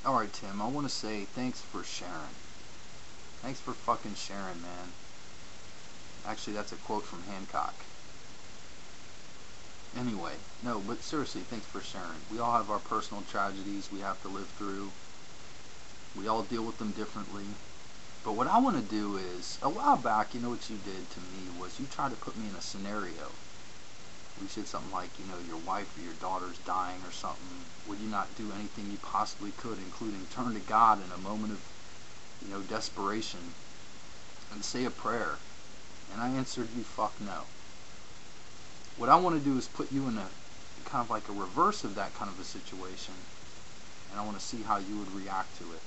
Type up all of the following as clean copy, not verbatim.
Alright, Tim, I want to say thanks for sharing. Thanks for fucking sharing, man. Actually, that's a quote from Hancock. Anyway, no, but seriously, thanks for sharing. We all have our personal tragedies we have to live through. We all deal with them differently. But what I want to do is, a while back, you know what you did to me was you tried to put me in a scenario. You said something like, your wife or your daughter's dying or something. Would you not do anything you possibly could, including turn to God in a moment of, desperation and say a prayer? And I answered you, fuck no. What I want to do is put you in a kind of like a reverse of that kind of a situation, and I want to see how you would react to it.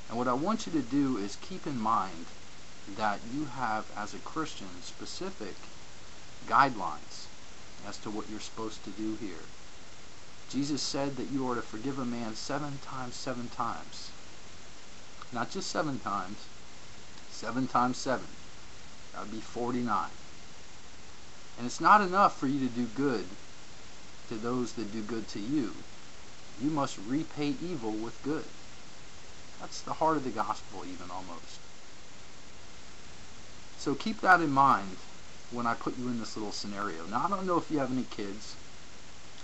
And what I want you to do is keep in mind that you have, as a Christian, specific guidelines as to what you're supposed to do here. Jesus said that you are to forgive a man 7 times 7 times. Not just 7 times, 7 times 7. That would be 49. And it's not enough for you to do good to those that do good to you. You must repay evil with good. That's the heart of the gospel, even, almost. So keep that in mind when I put you in this little scenario. Now, I don't know if you have any kids.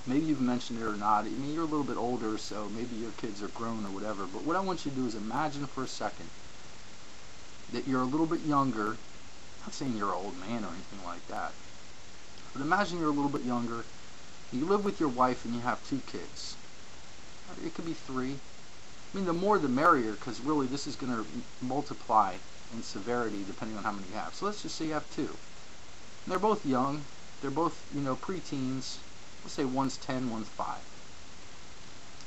Maybe you've mentioned it or not. I mean, you're a little bit older, so maybe your kids are grown or whatever. But what I want you to do is imagine for a second that you're a little bit younger. I'm not saying you're an old man or anything like that. But imagine you're a little bit younger. You live with your wife and you have 2 kids. It could be 3. I mean, the more the merrier, because really this is going to multiply in severity depending on how many you have. So let's just say you have 2. And they're both young. They're both, preteens. Let's say one's 10, one's 5.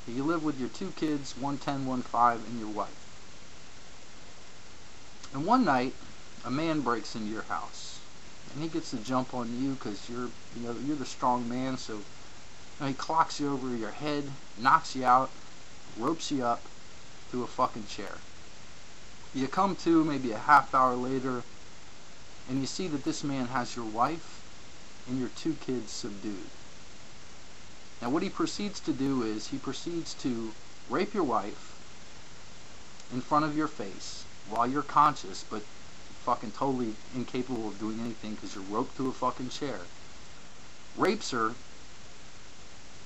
You live with your 2 kids, one 10, one 5, and your wife. And one night, a man breaks into your house. And he gets the jump on you because you're the strong man, so he clocks you over your head, knocks you out, ropes you up to a fucking chair. You come to maybe a half hour later, and you see that this man has your wife and your 2 kids subdued. Now what he proceeds to do is he proceeds to rape your wife in front of your face while you're conscious but fucking totally incapable of doing anything because you're roped to a fucking chair. Rapes her.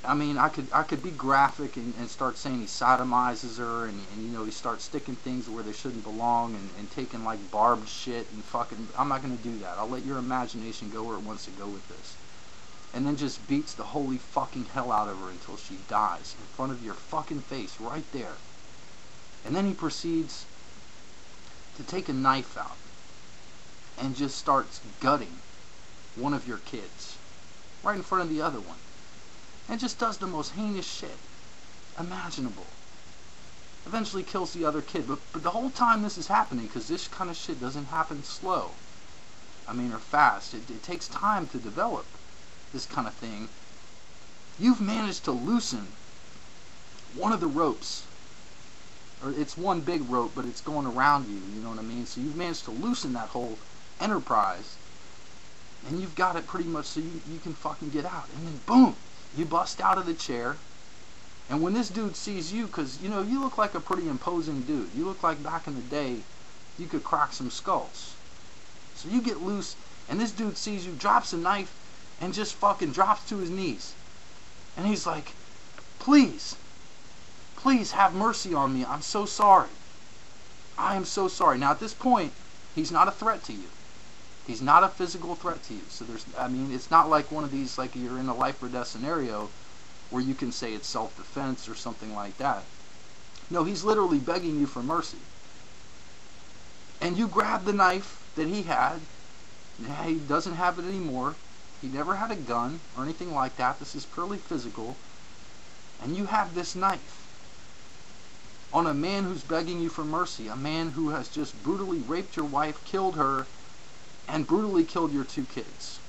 I mean, I could be graphic and start saying he sodomizes her and he starts sticking things where they shouldn't belong and taking like barbed shit and fucking, I'm not going to do that. I'll let your imagination go where it wants to go with this. And then just beats the holy fucking hell out of her until she dies in front of your fucking face right there. And then he proceeds to take a knife out and just starts gutting one of your kids right in front of the other one. And just does the most heinous shit imaginable. Eventually kills the other kid. But the whole time this is happening, because this kind of shit doesn't happen slow. Or fast. It takes time to develop this kind of thing. You've managed to loosen one of the ropes. Or it's one big rope, but it's going around you, you know what I mean? So you've managed to loosen that whole enterprise. And you've got it pretty much so you can fucking get out. And then boom! You bust out of the chair, and when this dude sees you, because, you look like a pretty imposing dude. You look like back in the day, you could crack some skulls. So you get loose, and this dude sees you, drops a knife, and just fucking drops to his knees. And he's like, please have mercy on me. I'm so sorry. I am so sorry. Now at this point, he's not a threat to you. He's not a physical threat to you. So it's not like one of these, like you're in a life or death scenario where you can say it's self-defense or something like that. No, he's literally begging you for mercy. And you grab the knife that he had. Yeah, he doesn't have it anymore. He never had a gun or anything like that. This is purely physical. And you have this knife on a man who's begging you for mercy. A man who has just brutally raped your wife, killed her, and brutally killed your 2 kids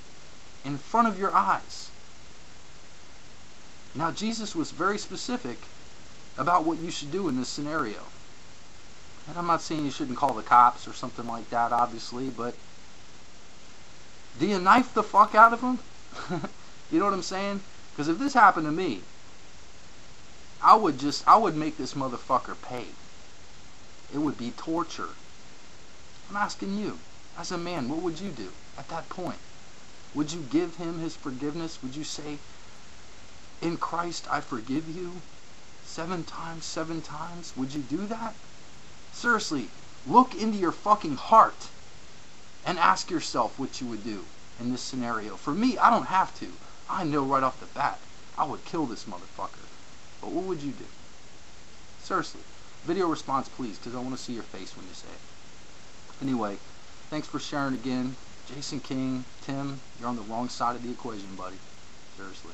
in front of your eyes. Now, Jesus was very specific about what you should do in this scenario. And I'm not saying you shouldn't call the cops or something like that, obviously, but do you knife the fuck out of him? You know what I'm saying? Because if this happened to me, I would make this motherfucker pay. It would be torture. I'm asking you, as a man, what would you do at that point? Would you give him his forgiveness? Would you say, in Christ I forgive you 7 times, 7 times? Would you do that? Seriously, look into your fucking heart and ask yourself what you would do in this scenario. For me, I don't have to. I know right off the bat, I would kill this motherfucker. But what would you do? Seriously. Video response, please, because I want to see your face when you say it. Anyway, thanks for sharing again. Jason King, Tim, you're on the wrong side of the equation, buddy. Seriously.